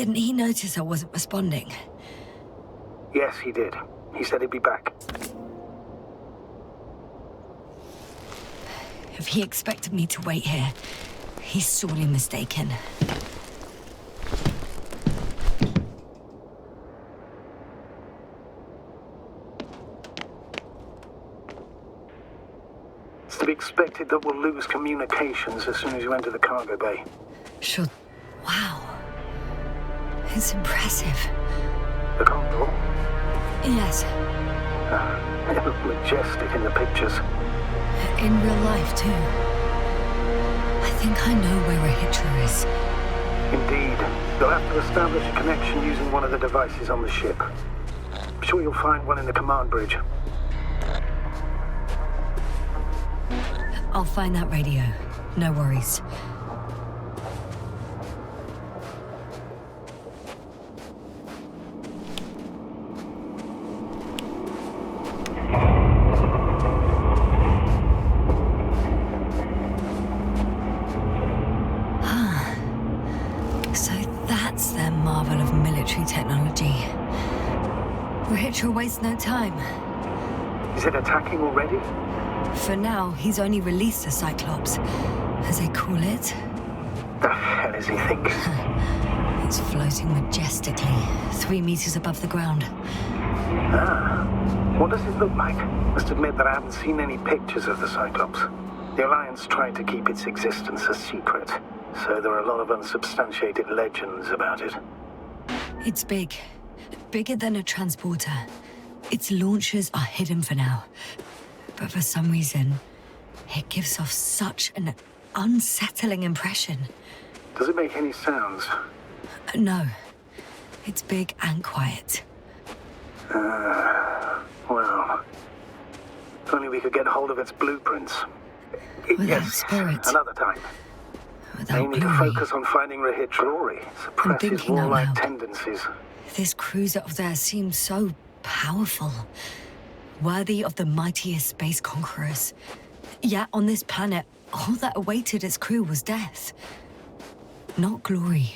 Didn't he notice I wasn't responding? Yes, he did. He said he'd be back. If he expected me to wait here, he's sorely mistaken. It's to be expected that we'll lose communications as soon as you enter the cargo bay. Sure. Wow. It's impressive. The Condor? Yes. It looked majestic in the pictures. In real life, too. I think I know where a hitcher is. Indeed. You'll have to establish a connection using one of the devices on the ship. I'm sure you'll find one in the command bridge. I'll find that radio. No worries. Technology. Hitcher wastes no time. Is it attacking already? For now, he's only released the Cyclops, as they call it. The hell is he thinking? It's floating majestically, 3 meters above the ground. Ah, what does it look like? Must admit that I haven't seen any pictures of the Cyclops. The Alliance tried to keep its existence a secret, so there are a lot of unsubstantiated legends about it. It's big. Bigger than a transporter. Its launchers are hidden for now. But for some reason, it gives off such an unsettling impression. Does it make any sounds? No. It's big and quiet. Well... If only we could get hold of its blueprints. Without spirit. Another time. Without Aiming to glory. focus on finding Rahit Rory suppresses thinking out warlike loud. tendencies. This cruiser of theirs seems so powerful. Worthy of the mightiest space conquerors. Yet on this planet, all that awaited its crew was death. Not glory.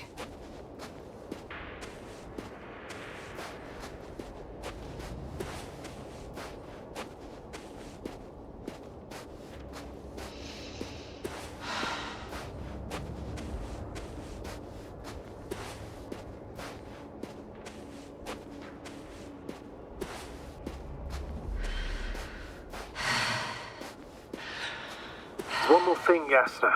One more thing, Yasta.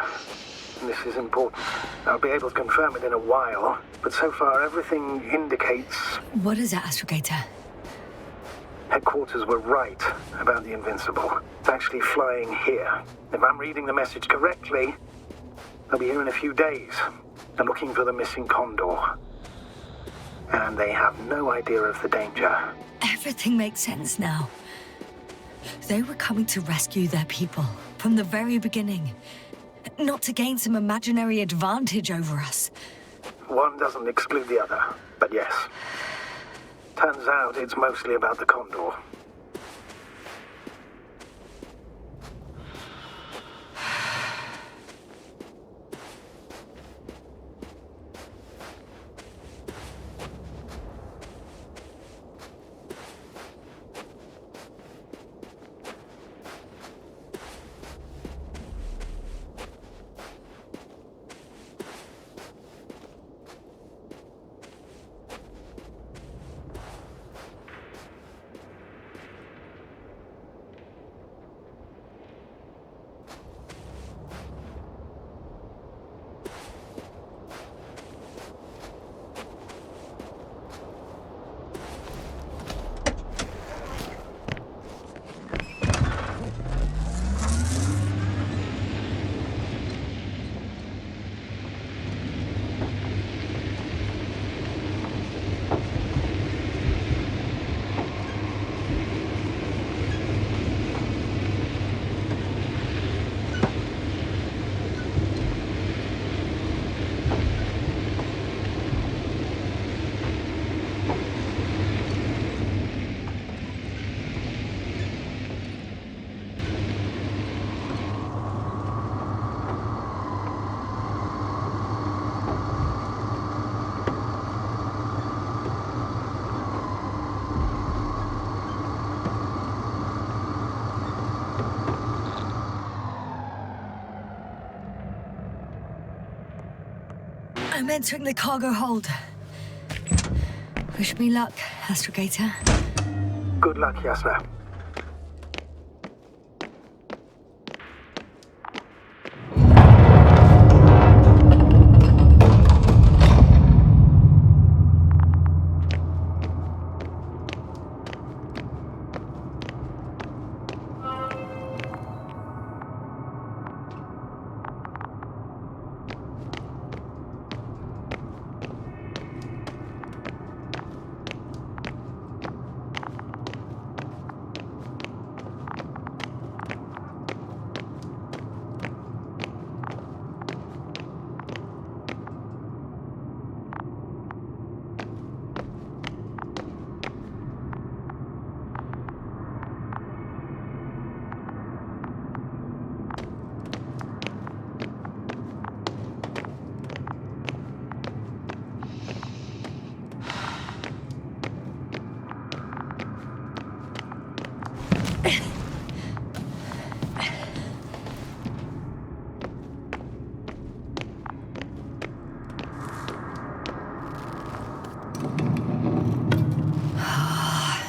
And this is important. I'll be able to confirm it in a while, but so far everything indicates... What is it, Astrogator? Headquarters were right about the Invincible. It's actually flying here. If I'm reading the message correctly, they'll be here in a few days. They're looking for the missing Condor. And they have no idea of the danger. Everything makes sense now. They were coming to rescue their people from the very beginning. Not to gain some imaginary advantage over us. One doesn't exclude the other, but yes. Turns out it's mostly about the Condor. I'm entering the cargo hold. Wish me luck, Astrogator. Good luck, Yasna.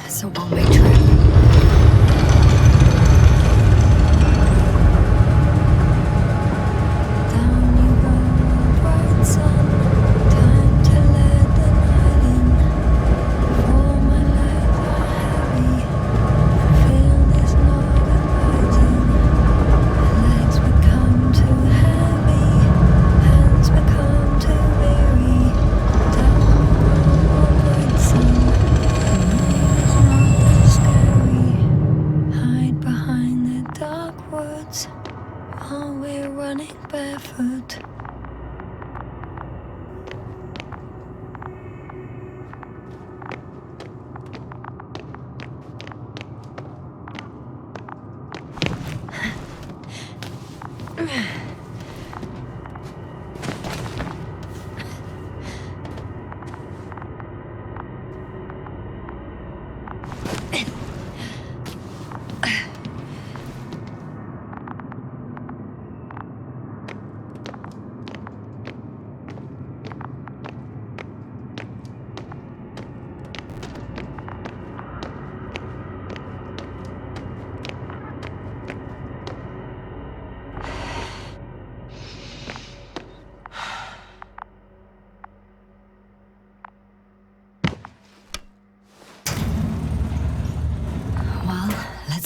It's a one-way trip.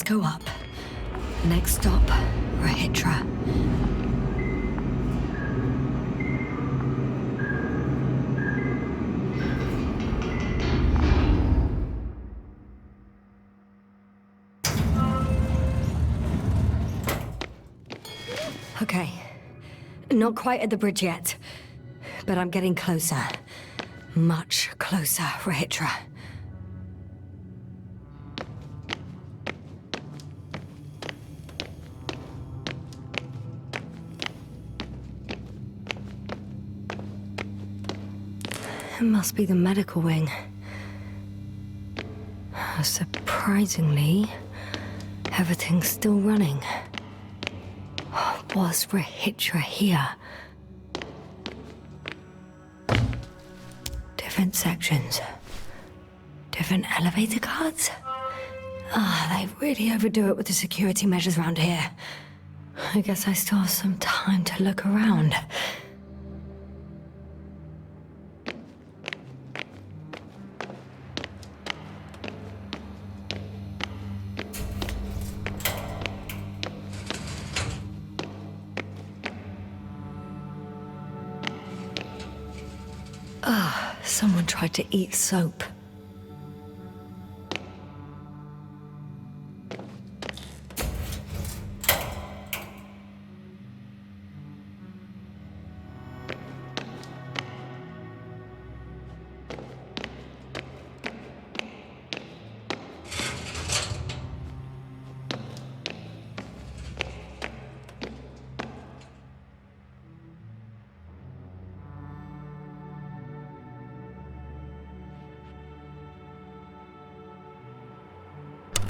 Go up. Next stop, Rahitra. Okay. Not quite at the bridge yet, but I'm getting closer. Much closer, Rahitra. It must be the medical wing. Surprisingly, everything's still running. Was Rahitra here? Different sections. Different elevator cards? They really overdo it with the security measures around here. I guess I still have some time to look around. Someone tried to eat soap.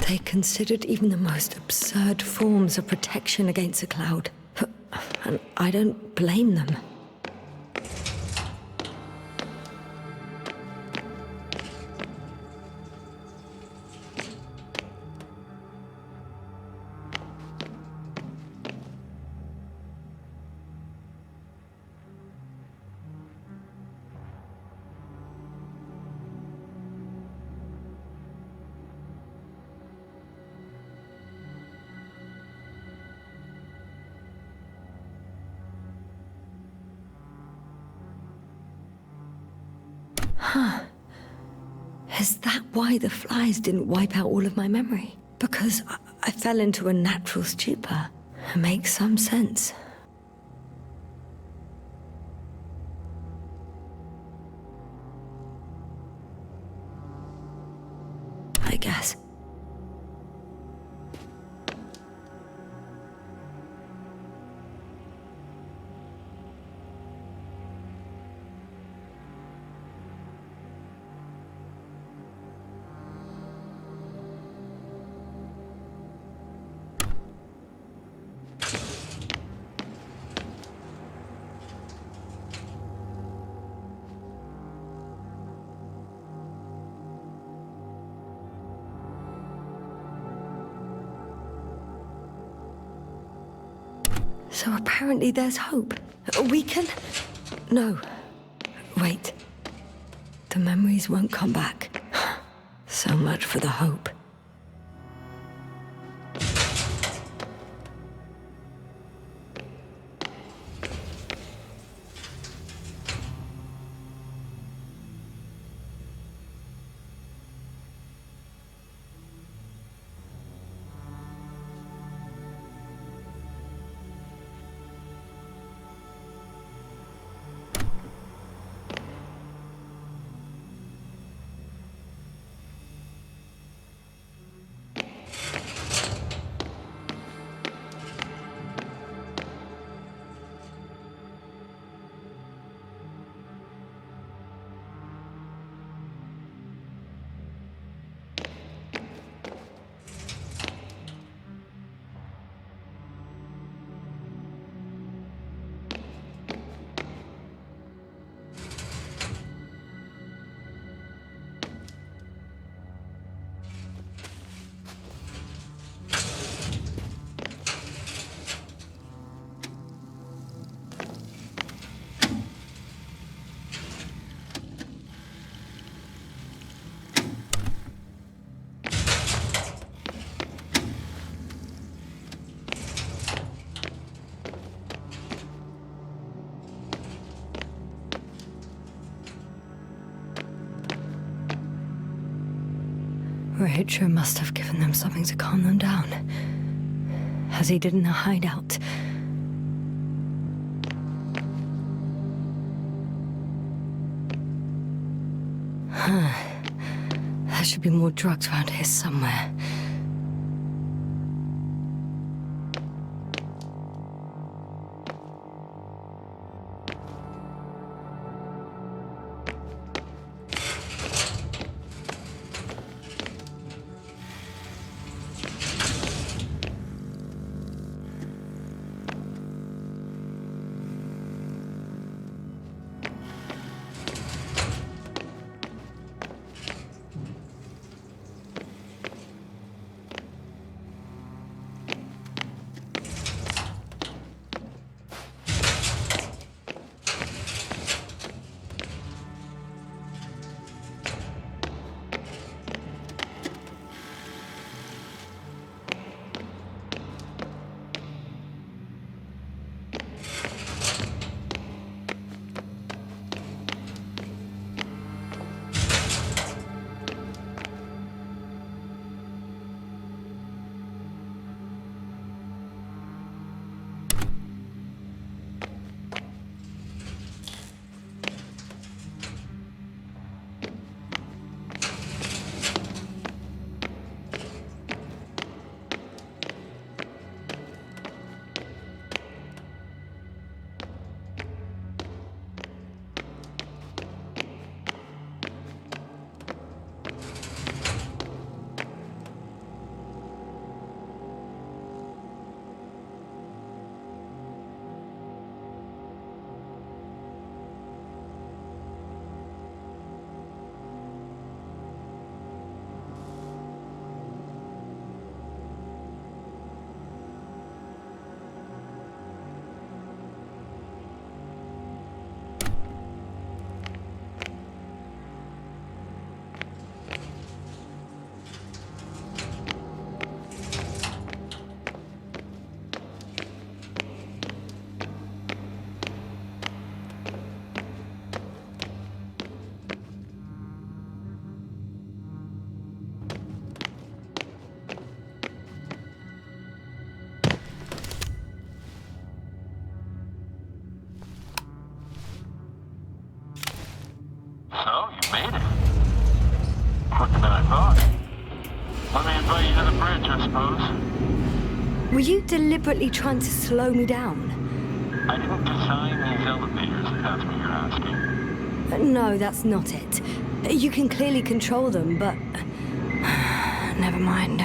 They considered even the most absurd forms of protection against a cloud. And I don't blame them. Is that why the flies didn't wipe out all of my memory? Because I fell into a natural stupor. It makes some sense. I guess. So apparently there's hope. We can... No. Wait. The memories won't come back. So much for the hope. Richard must have given them something to calm them down, as he did in the hideout. There should be more drugs around here somewhere. to the bridge, I suppose. Were you deliberately trying to slow me down? I didn't design these elevators, if that's what you're asking. No, that's not it. You can clearly control them, but... Never mind.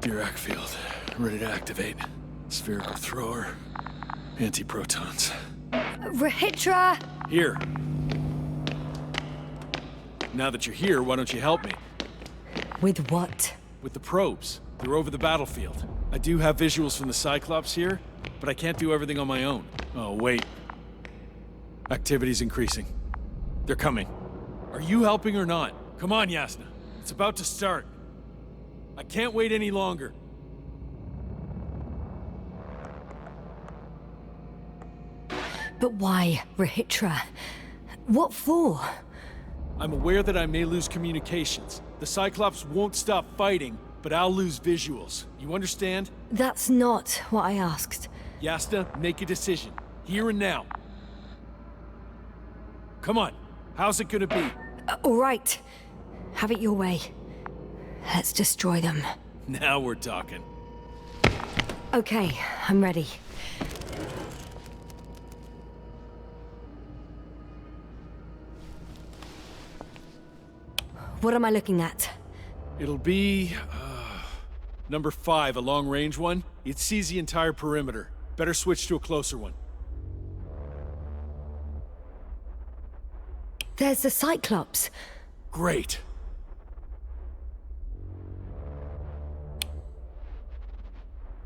Dirac field, ready to activate. Spherical thrower, anti-protons. Rahitra! Here. Now that you're here, why don't you help me? With what? With the probes. They're over the battlefield. I do have visuals from the Cyclops here, but I can't do everything on my own. Oh, wait. Activity's increasing. They're coming. Are you helping or not? Come on, Yasna. It's about to start. I can't wait any longer. But why, Rahitra? What for? I'm aware that I may lose communications. The Cyclops won't stop fighting, but I'll lose visuals. You understand? That's not what I asked. Yasna, make a decision. Here and now. Come on. How's it gonna be? All right. Have it your way. Let's destroy them. Now we're talking. Okay, I'm ready. What am I looking at? It'll be... number 5, a long-range one. It sees the entire perimeter. Better switch to a closer one. There's the Cyclops. Great.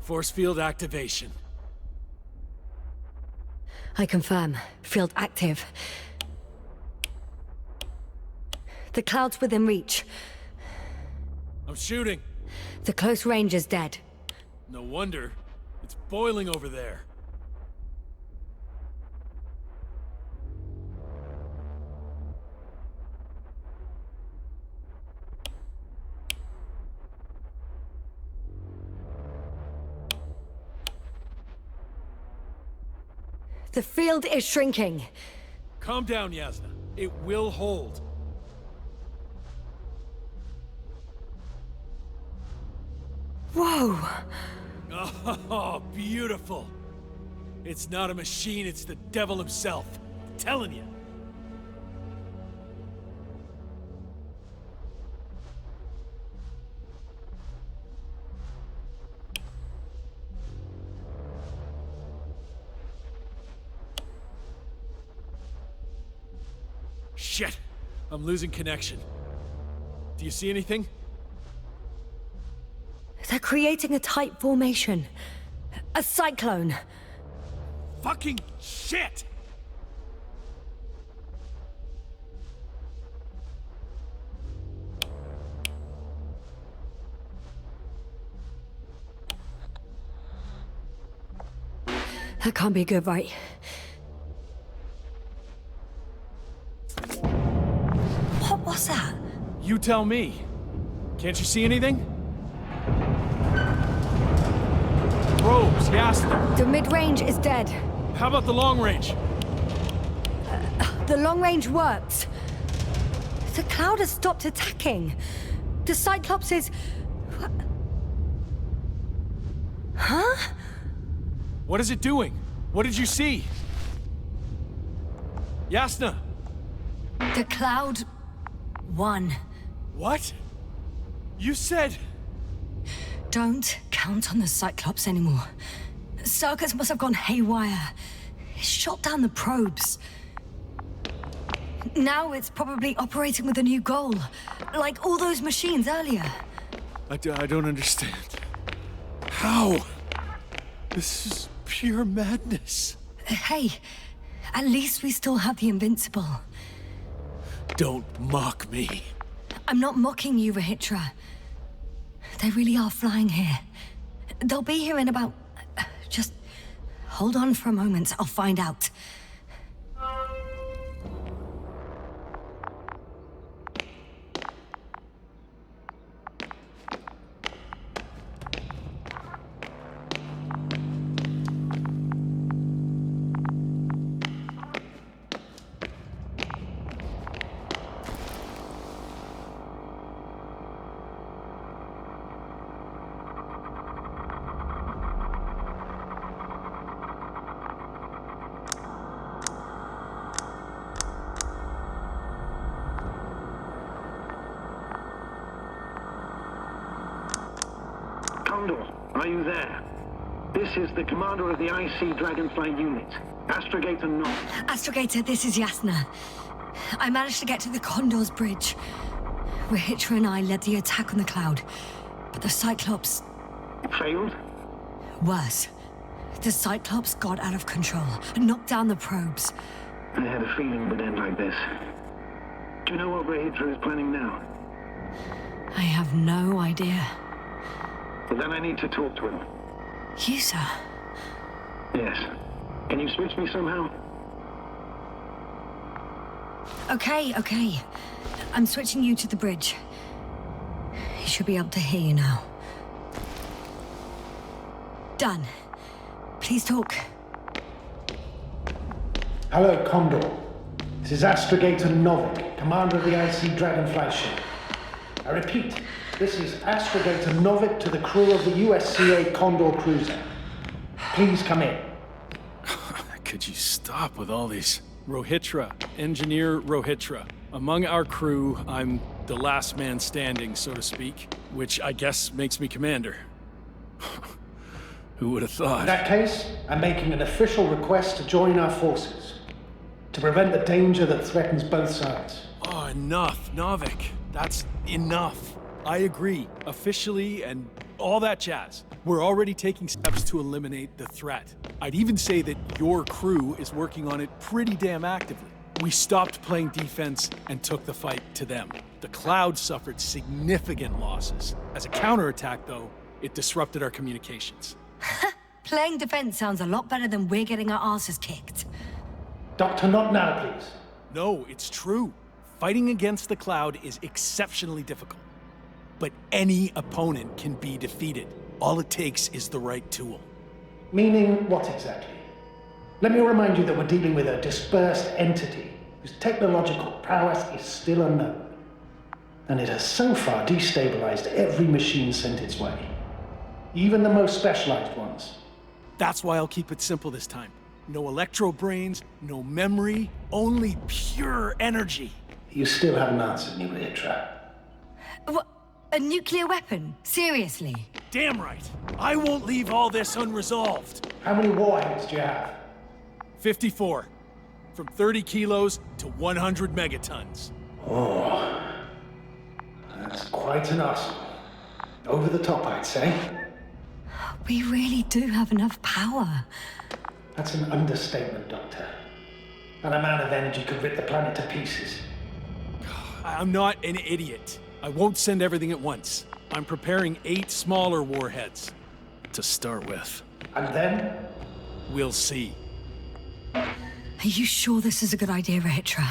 Force field activation. I confirm. Field active. The cloud's within reach. I'm shooting. The close range is dead. No wonder. It's boiling over there. The field is shrinking. Calm down, Yasna. It will hold. Whoa! Oh, beautiful. It's not a machine, it's the devil himself. I'm telling you. Shit! I'm losing connection. Do you see anything? They're creating a tight formation. A cyclone. Fucking shit! That can't be good, right? What was that? You tell me. Can't you see anything? Probes, Yasna. The mid-range is dead. How about the long range? The long range works. The cloud has stopped attacking. The Cyclops is... Huh? What is it doing? What did you see? Yasna! The cloud won. What? You said... Don't count on the Cyclops anymore. Circuits must have gone haywire. It shot down the probes. Now it's probably operating with a new goal. Like all those machines earlier. I don't understand. How? This is pure madness. Hey, at least we still have the Invincible. Don't mock me. I'm not mocking you, Rahitra. They really are flying here. They'll be here in about... Just hold on for a moment. I'll find out. Are you there? This is the commander of the IC Dragonfly unit, Astrogator Nov. Astrogator, this is Yasna. I managed to get to the Condor's bridge. Rahitra and I led the attack on the cloud, but the Cyclops... Failed? Worse. The Cyclops got out of control and knocked down the probes. I had a feeling it would end like this. Do you know what Rahitra is planning now? I have no idea. Well, then I need to talk to him. You, sir? Yes. Can you switch me somehow? Okay. I'm switching you to the bridge. He should be able to hear you now. Done. Please talk. Hello, Condor. This is Astrogator Novik, commander of the IC Dragonfly ship. I repeat, this is Astrogator Novik to the crew of the USCA Condor cruiser. Please come in. Could you stop with all these? Rohitra, Engineer Rohitra. Among our crew, I'm the last man standing, so to speak, which I guess makes me commander. Who would have thought? In that case, I'm making an official request to join our forces, to prevent the danger that threatens both sides. Oh, enough, Novik. That's enough. I agree, officially and all that jazz. We're already taking steps to eliminate the threat. I'd even say that your crew is working on it pretty damn actively. We stopped playing defense and took the fight to them. The cloud suffered significant losses. As a counterattack, though, it disrupted our communications. Playing defense sounds a lot better than we're getting our asses kicked. Doctor, not now, please. No, it's true. Fighting against the cloud is exceptionally difficult. But any opponent can be defeated. All it takes is the right tool. Meaning what exactly? Let me remind you that we're dealing with a dispersed entity whose technological prowess is still unknown. And it has so far destabilized every machine sent its way. Even the most specialized ones. That's why I'll keep it simple this time. No electro brains, no memory, only pure energy. You still haven't answered me, Rahitra. What? A nuclear weapon? Seriously? Damn right. I won't leave all this unresolved. How many warheads do you have? 54. From 30 kilos to 100 megatons. Oh, that's quite an arsenal. Over the top, I'd say. We really do have enough power. That's an understatement, Doctor. An amount of energy could rip the planet to pieces. I'm not an idiot. I won't send everything at once. I'm preparing 8 smaller warheads to start with. And then? We'll see. Are you sure this is a good idea, Rahitra?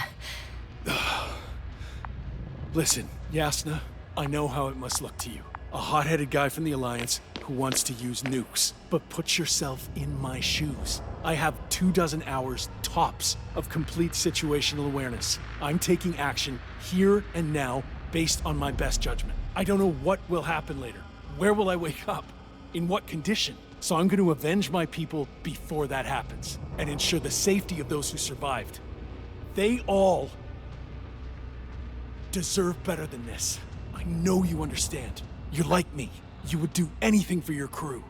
Listen, Yasna, I know how it must look to you. A hot-headed guy from the Alliance who wants to use nukes. But put yourself in my shoes. I have 24 hours tops of complete situational awareness. I'm taking action here and now based on my best judgment. I don't know what will happen later. Where will I wake up? In what condition? So I'm going to avenge my people before that happens and ensure the safety of those who survived. They all deserve better than this. I know you understand. You're like me. You would do anything for your crew.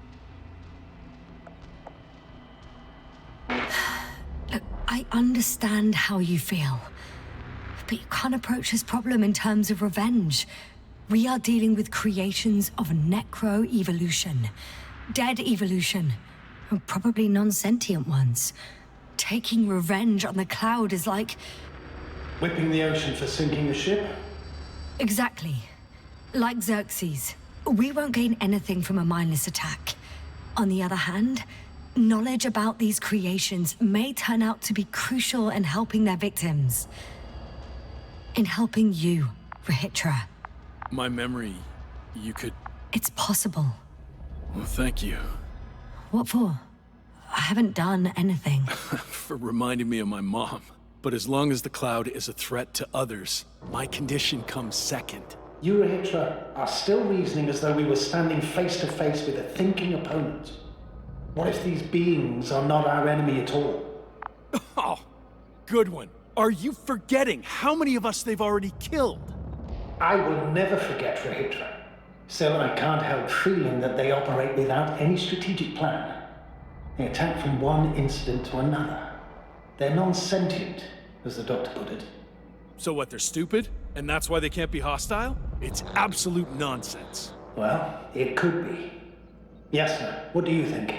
Look, I understand how you feel. But you can't approach this problem in terms of revenge. We are dealing with creations of necro-evolution. Dead evolution. And probably non-sentient ones. Taking revenge on the cloud is like... Whipping the ocean for sinking a ship? Exactly. Like Xerxes. We won't gain anything from a mindless attack. On the other hand, knowledge about these creations may turn out to be crucial in helping their victims. In helping you, Rahitra. My memory, you could... It's possible. Well, thank you. What for? I haven't done anything. For reminding me of my mom. But as long as the cloud is a threat to others, my condition comes second. You, Rahitra, are still reasoning as though we were standing face to face with a thinking opponent. What if these beings are not our enemy at all? Oh, good one. Are you forgetting how many of us they've already killed? I will never forget, Rahitra. Still, I can't help feeling that they operate without any strategic plan. They attack from one incident to another. They're non-sentient, as the doctor put it. So what, they're stupid? And that's why they can't be hostile? It's absolute nonsense. Well, it could be. Yasna, what do you think?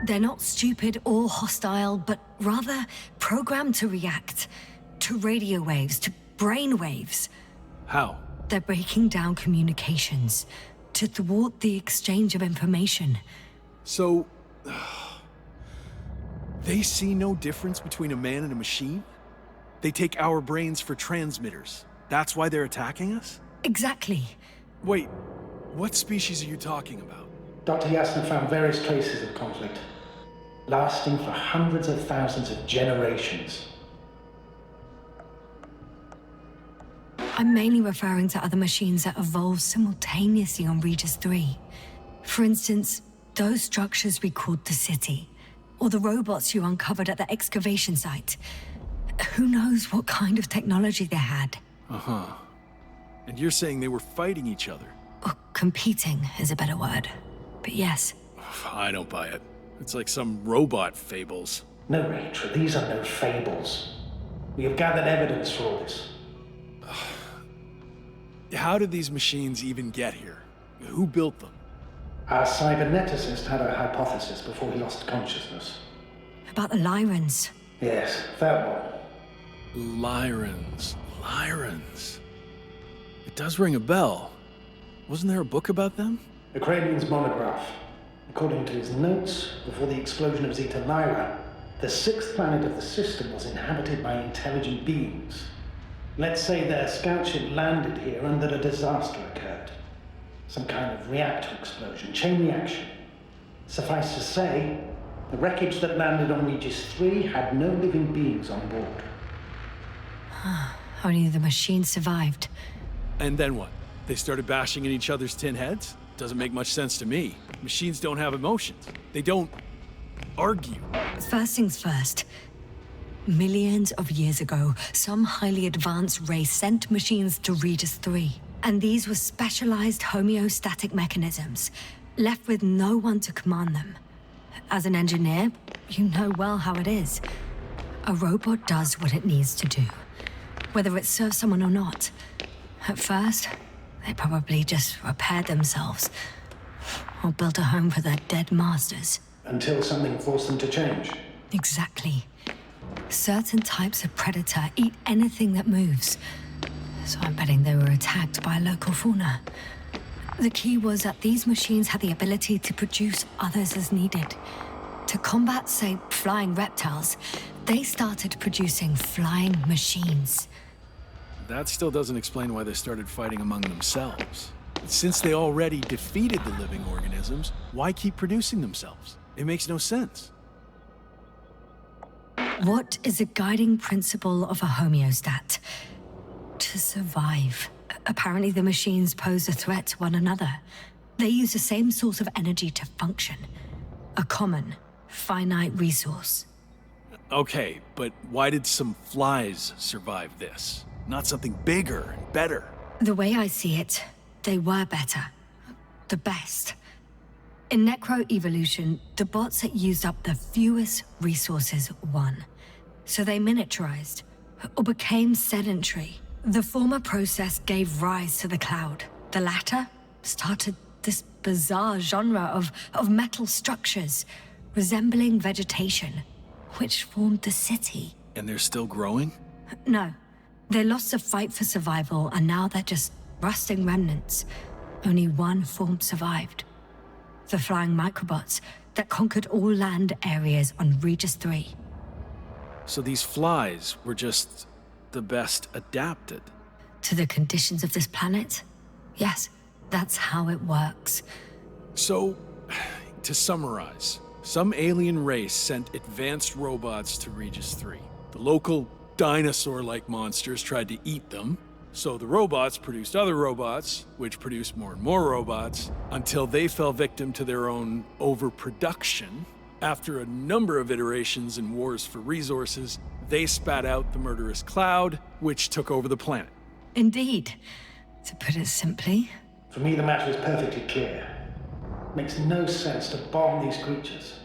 They're not stupid or hostile, but rather programmed to react to radio waves, to brain waves. How? They're breaking down communications to thwart the exchange of information. So... they see no difference between a man and a machine? They take our brains for transmitters. That's why they're attacking us? Exactly. Wait, what species are you talking about? Dr. Yasna found various traces of conflict, lasting for hundreds of thousands of generations. I'm mainly referring to other machines that evolved simultaneously on Regis 3. For instance, those structures we called the city, or the robots you uncovered at the excavation site. Who knows what kind of technology they had? Uh-huh. And you're saying they were fighting each other? Or competing is a better word. But yes. I don't buy it. It's like some robot fables. No, Rachel, these are no fables. We have gathered evidence for all this. How did these machines even get here? Who built them? Our cyberneticist had a hypothesis before he lost consciousness. About the Lyrans. Yes, that one. Lyrans. Lyrans. It does ring a bell. Wasn't there a book about them? The Cranian's monograph. According to his notes, before the explosion of Zeta Lyra, the sixth planet of the system was inhabited by intelligent beings. Let's say their scout ship landed here and that a disaster occurred. Some kind of reactor explosion, chain reaction. Suffice to say, the wreckage that landed on Regis 3 had no living beings on board. Only the machine survived. And then what? They started bashing in each other's tin heads? Doesn't make much sense to me. Machines don't have emotions. They don't argue. First things first. Millions of years ago, some highly advanced race sent machines to Regis 3. And these were specialized homeostatic mechanisms, left with no one to command them. As an engineer, you know well how it is. A robot does what it needs to do, whether it serves someone or not. At first, they probably just repaired themselves, or built a home for their dead masters. Until something forced them to change. Exactly. Certain types of predator eat anything that moves. So I'm betting they were attacked by local fauna. The key was that these machines had the ability to produce others as needed. To combat, say, flying reptiles, they started producing flying machines. That still doesn't explain why they started fighting among themselves. Since they already defeated the living organisms, why keep producing themselves? It makes no sense. What is a guiding principle of a homeostat? To survive. Apparently the machines pose a threat to one another. They use the same source of energy to function. A common, finite resource. Okay, but why did some flies survive this? Not something bigger and better. The way I see it, they were better. The best. In necroevolution, the bots that used up the fewest resources won. So they miniaturized, or became sedentary. The former process gave rise to the cloud. The latter started this bizarre genre of metal structures, resembling vegetation, which formed the city. And they're still growing? No. They lost the fight for survival, and now they're just rusting remnants. Only one form survived. The flying microbots that conquered all land areas on Regis 3. So these flies were just the best adapted? To the conditions of this planet? Yes, that's how it works. So, to summarize, some alien race sent advanced robots to Regis 3. The local dinosaur-like monsters tried to eat them, so the robots produced other robots, which produced more and more robots, until they fell victim to their own overproduction. After a number of iterations and wars for resources, they spat out the murderous cloud, which took over the planet. Indeed. To put it simply, For me, the matter is perfectly clear. It makes no sense to bomb these creatures.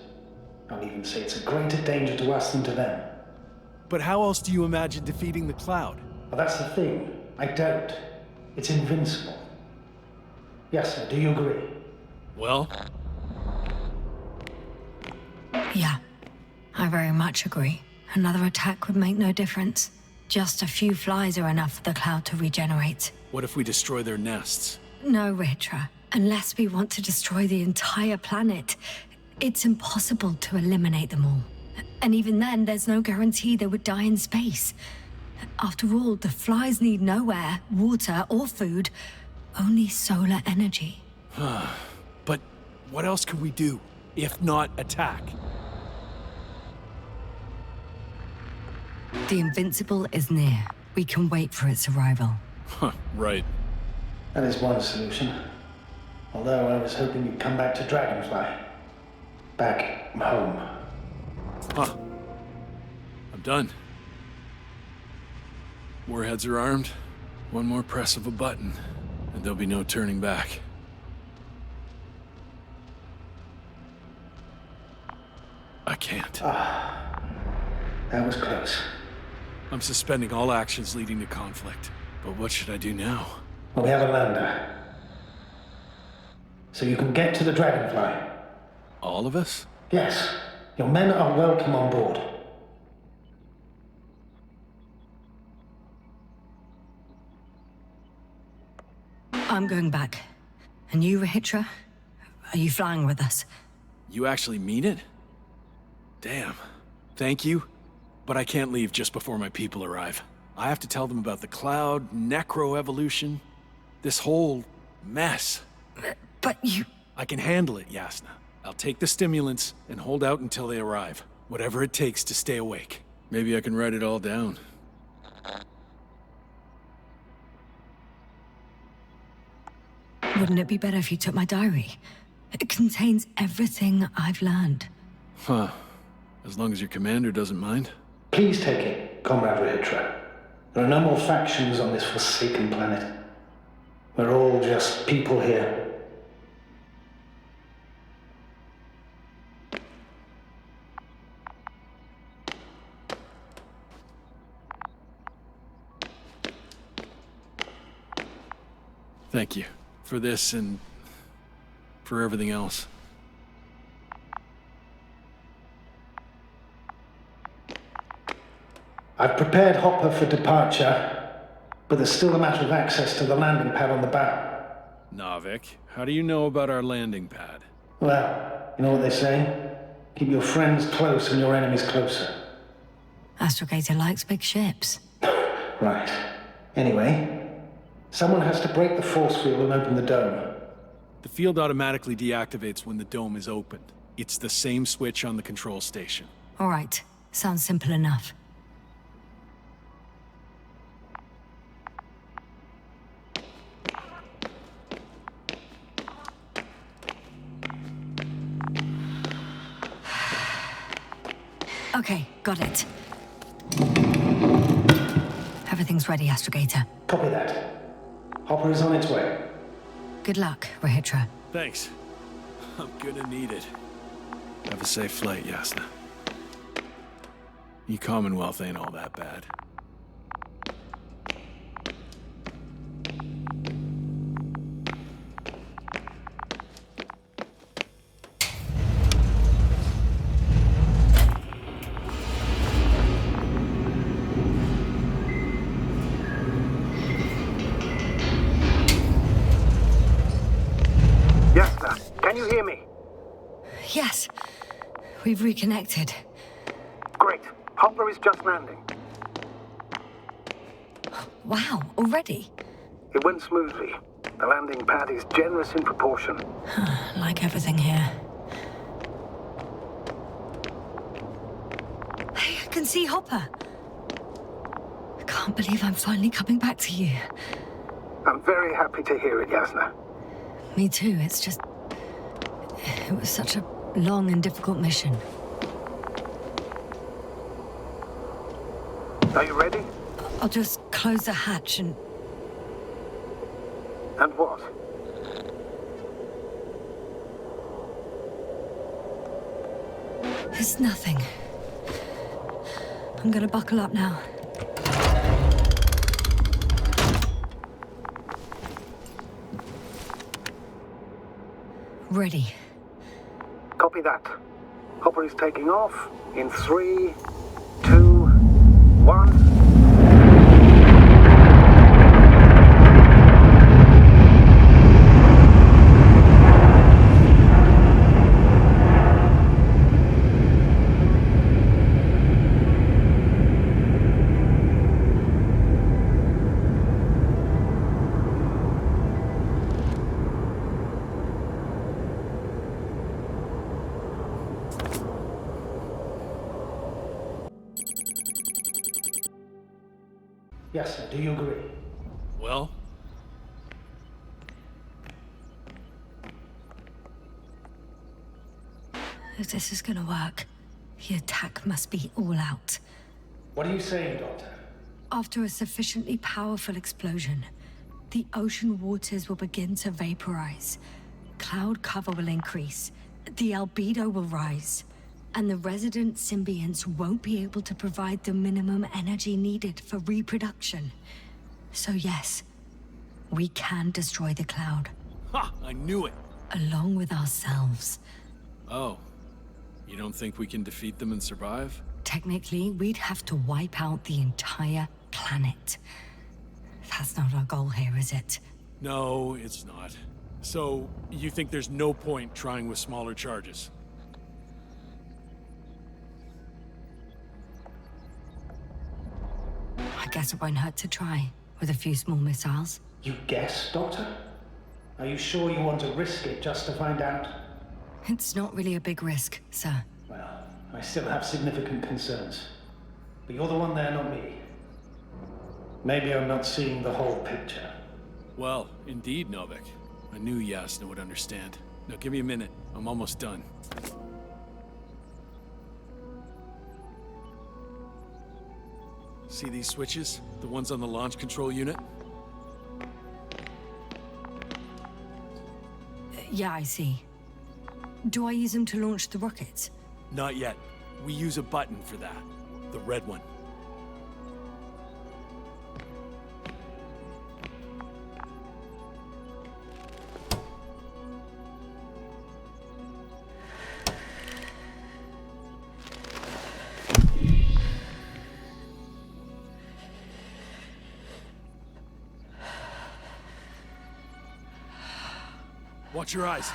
I'll even say it's a greater danger to us than to them. But how else do you imagine defeating the cloud? Well, that's the thing. I don't. It's invincible. Yes, sir, do you agree? Well, yeah, I very much agree. Another attack would make no difference. Just a few flies are enough for the cloud to regenerate. what if we destroy their nests? No, Ritra. Unless we want to destroy the entire planet, it's impossible to eliminate them all. And even then, there's no guarantee they would die in space. After all, the flies need no air, water, or food, only solar energy. But what else could we do, if not attack? The Invincible is near. We can wait for its arrival. Huh, right. That is one solution. Although I was hoping you'd come back to Dragonfly. Back home. Huh. I'm done. Warheads are armed. One more press of a button, and there'll be no turning back. I can't. That was close. I'm suspending all actions leading to conflict. But what should I do now? Well, we have a lander. So you can get to the Dragonfly. All of us? Yes, your men are welcome on board. I'm going back. And you, Rahitra? Are you flying with us? You actually mean it? Damn. Thank you, but I can't leave just before my people arrive. I have to tell them about the cloud, necroevolution, this whole mess. But you... I can handle it, Yasna. I'll take the stimulants and hold out until they arrive. Whatever it takes to stay awake. Maybe I can write it all down. Wouldn't it be better if you took my diary? It contains everything I've learned. Huh. As long as your commander doesn't mind. Please take it, Comrade Rahitra. There are no more factions on this forsaken planet. We're all just people here. Thank you. For this and for everything else. I've prepared Hopper for departure, but there's still a matter of access to the landing pad on the bow. Navik, how do you know about our landing pad? Well, you know what they say? Keep your friends close and your enemies closer. Astrogator likes big ships. Right. Anyway, someone has to break the force field and open the dome. The field automatically deactivates when the dome is opened. It's the same switch on the control station. All right. Sounds simple enough. Okay, got it. Everything's ready, Astrogator. Copy that. Hopper is on its way. Good luck, Rahitra. Thanks. I'm gonna need it. Have a safe flight, Yasna. Your Commonwealth ain't all that bad. Yasna, can you hear me? Yes, we've reconnected. Great. Hopper is just landing. Wow, already? It went smoothly. The landing pad is generous in proportion. Like everything here. Hey, I can see Hopper. I can't believe I'm finally coming back to you. I'm very happy to hear it, Yasna. Me too, it's just... It was such a long and difficult mission. Are you ready? I'll just close the hatch and... And what? It's nothing. I'm gonna buckle up now. Ready. Copy that. Hopper is taking off in 3, 2, 1. Yes, sir. Do you agree? Well? If this is gonna work, the attack must be all out. What are you saying, Doctor? After a sufficiently powerful explosion, the ocean waters will begin to vaporize. Cloud cover will increase, the albedo will rise, and the resident symbionts won't be able to provide the minimum energy needed for reproduction. So yes, we can destroy the cloud. Ha! I knew it! Along with ourselves. Oh. You don't think we can defeat them and survive? Technically, we'd have to wipe out the entire planet. That's not our goal here, is it? No, it's not. So, you think there's no point trying with smaller charges? I guess it won't hurt to try, with a few small missiles. You guess, Doctor? Are you sure you want to risk it just to find out? It's not really a big risk, sir. Well, I still have significant concerns. But you're the one there, not me. Maybe I'm not seeing the whole picture. Well, indeed, Novik. I knew Yasna would understand. Now give me a minute. I'm almost done. See these switches? The ones on the launch control unit? Yeah, I see. Do I use them to launch the rockets? Not yet. We use a button for that. The red one. Watch your eyes.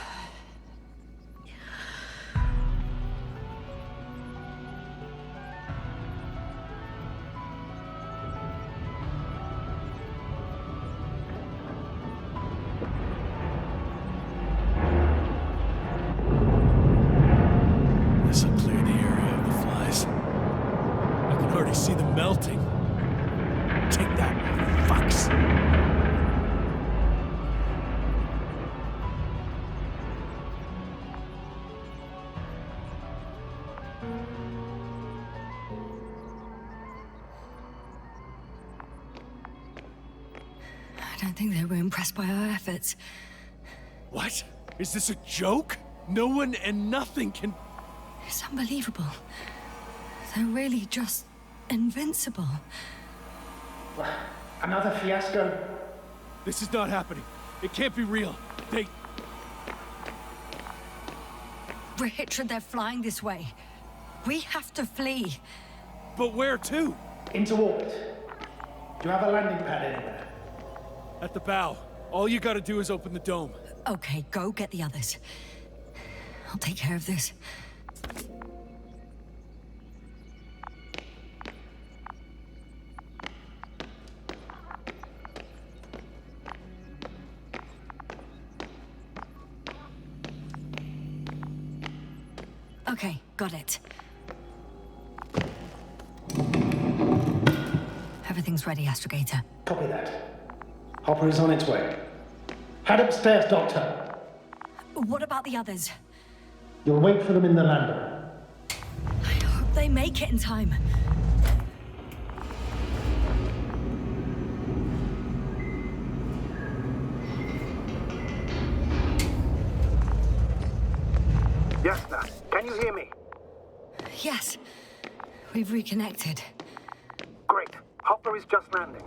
This'll clear the area of the flies. I can already see them melting. Take that, fucks. I don't think they were impressed by our efforts. What? Is this a joke? No one and nothing can... It's unbelievable. They're really just invincible. Another fiasco? This is not happening. It can't be real. They... Richard, they're flying this way. We have to flee. But where to? Into orbit. Do you have a landing pad anywhere? At the bow. All you gotta do is open the dome. Okay, go get the others. I'll take care of this. Okay, got it. Everything's ready, Astrogator. Copy that. Hopper is on its way. Head upstairs, Doctor. What about the others? You'll wait for them in the lander. I hope they make it in time. Jasna, can you hear me? Yes, we've reconnected. Great. Hopper is just landing.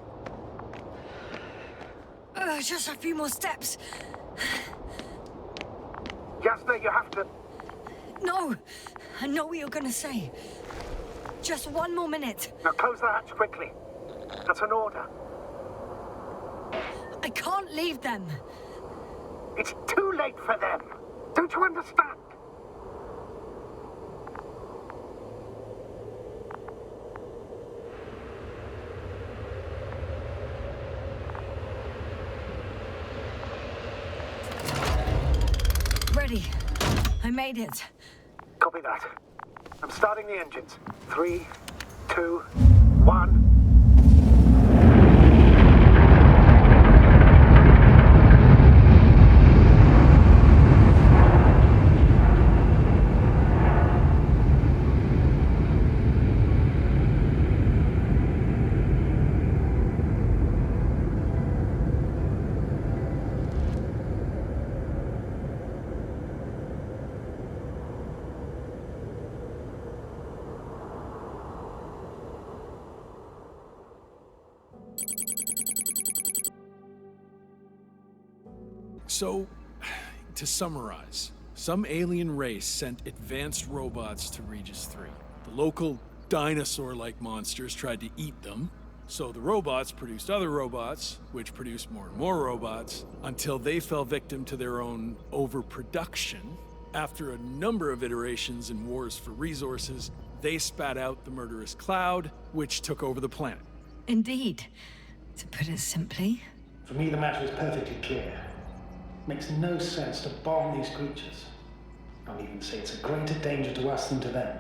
Just a few more steps. Jasna, you have to... No, I know what you're gonna say. Just one more minute. Now close the hatch quickly. That's an order. I can't leave them. It's too late for them. Don't you understand? Ready. I made it. Copy that. I'm starting the engines. 3, 2, 1. So, to summarize, some alien race sent advanced robots to Regis 3. The local dinosaur-like monsters tried to eat them, so the robots produced other robots, which produced more and more robots, until they fell victim to their own overproduction. After a number of iterations and wars for resources, they spat out the murderous cloud, which took over the planet. Indeed. To put it simply. For me, the matter is perfectly clear. Makes no sense to bomb these creatures. I'll even say it's a greater danger to us than to them.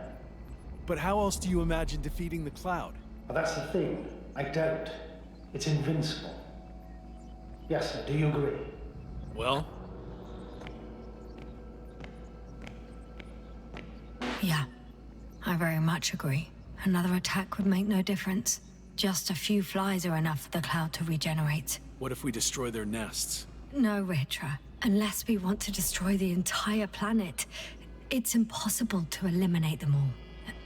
But how else do you imagine defeating the cloud? Well, that's the thing. I don't. It's invincible. Yes, sir. Do you agree? Well, Yeah, I very much agree. Another attack would make no difference. Just a few flies are enough for the cloud to regenerate. what if we destroy their nests? No, Ritra. Unless we want to destroy the entire planet, it's impossible to eliminate them all.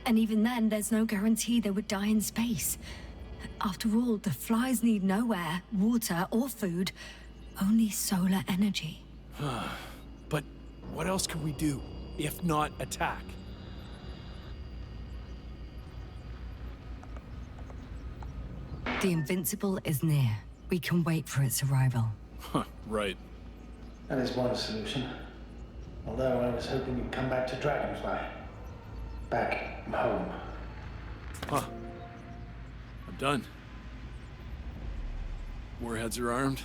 And even then, there's no guarantee they would die in space. After all, the flies need no air, water, or food, only solar energy. But what else could we do, if not attack? The Invincible is near. We can wait for its arrival. Huh, right. That is one solution. Although I was hoping you'd come back to Dragonfly. Back home. Huh. I'm done. Warheads are armed.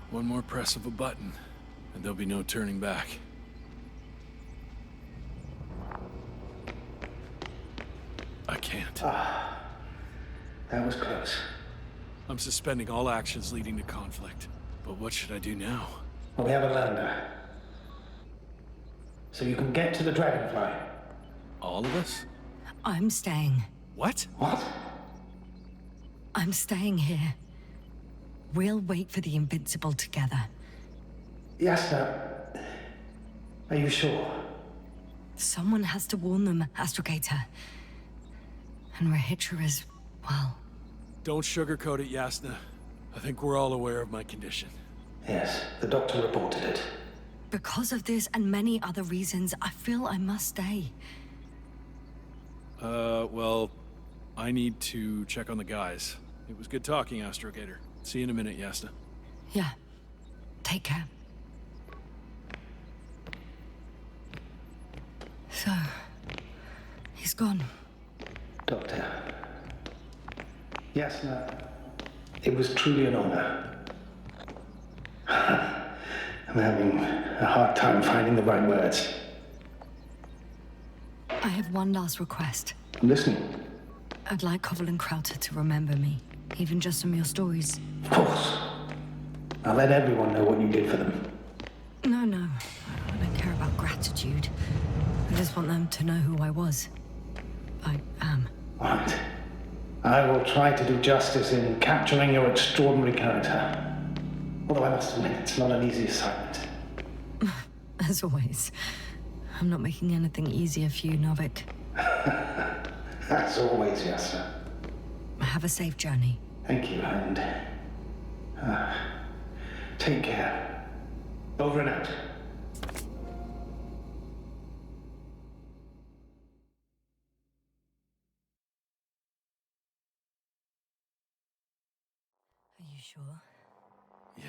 One more press of a button, and there'll be no turning back. I can't. That was close. I'm suspending all actions leading to conflict. But what should I do now? Well, we have a lander. So you can get to the Dragonfly. All of us? I'm staying. What? What? I'm staying here. We'll wait for the Invincible together. Yes, sir. Are you sure? Someone has to warn them, Astrogator. And Rahitra is, well... Don't sugarcoat it, Yasna. I think we're all aware of my condition. Yes, the doctor reported it. Because of this and many other reasons, I feel I must stay. Well, I need to check on the guys. It was good talking, Astrogator. See you in a minute, Yasna. Yeah. Take care. So... he's gone. Doctor. Yes, no. It was truly an honor. I'm having a hard time finding the right words. I have one last request. I'm listening. I'd like Koval and Krauter to remember me, even just from your stories. Of course. I'll let everyone know what you did for them. No. I don't care about gratitude. I just want them to know who I was. I am. All right. I will try to do justice in capturing your extraordinary character. Although I must admit, it's not an easy assignment. As always. I'm not making anything easier for you, Novik. As always, Yasser. Have a safe journey. Thank you, and take care. Over and out. Are you sure? Yeah.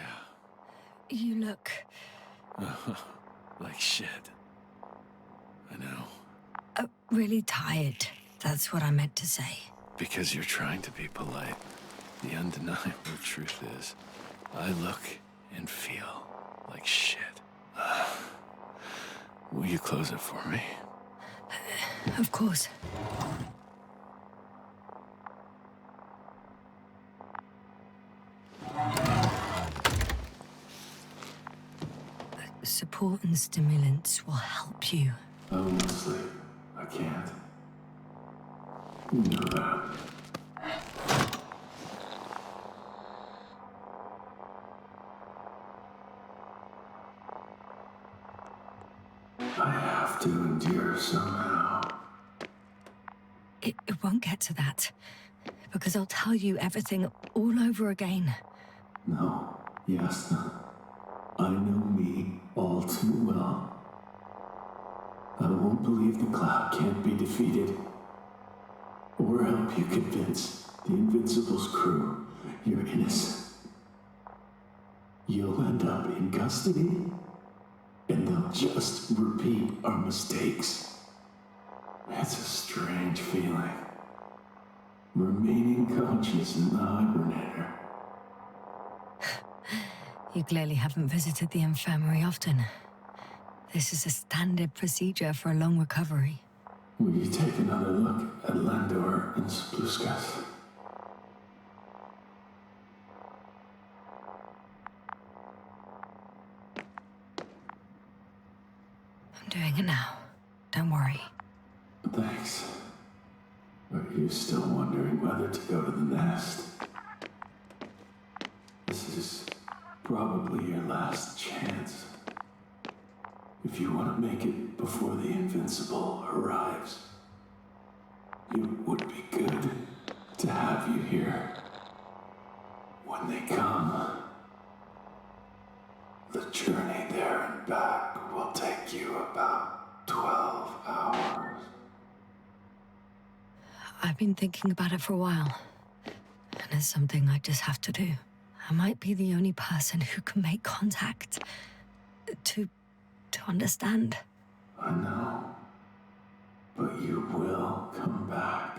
You look... Like shit. I know. really tired. That's what I meant to say. Because you're trying to be polite. The undeniable truth is, I look and feel like shit. Will you close it for me? Of course. Support and stimulants will help you. I won't sleep. I can't. You know that. I have to endure somehow. It won't get to that. Because I'll tell you everything all over again. No, Yasna. I know me all too well. I won't believe the cloud can't be defeated. Or help you convince the Invincible's crew you're innocent. You'll end up in custody, and they'll just repeat our mistakes. It's a strange feeling. Remaining conscious in the hibernator. You clearly haven't visited the infirmary often. This is a standard procedure for a long recovery. Will you take another look at Landor and Spluskas? I'm doing it now. Don't worry. Thanks. Are you still wondering whether to go to the nest? This is probably your last chance. If you want to make it before the Invincible arrives, it would be good to have you here. When they come, the journey there and back will take you about 12 hours. I've been thinking about it for a while. And it's something I just have to do. I might be the only person who can make contact. To understand. I know. But you will come back,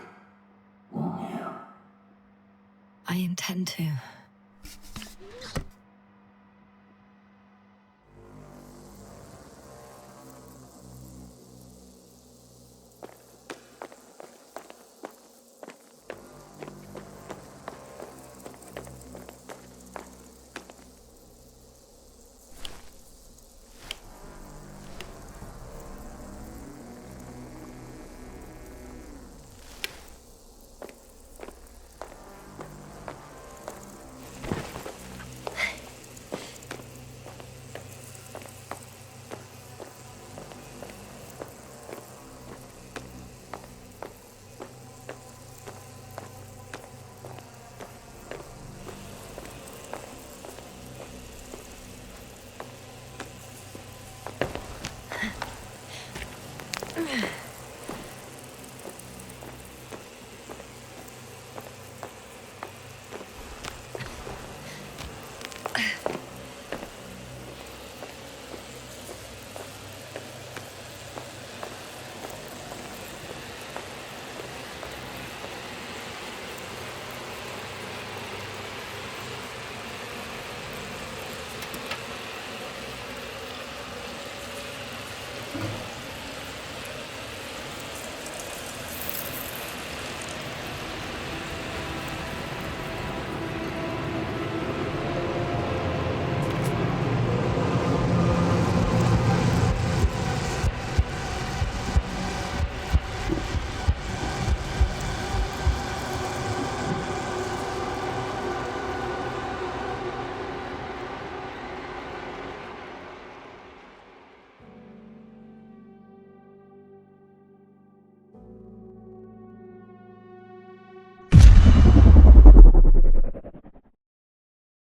won't you? I intend to.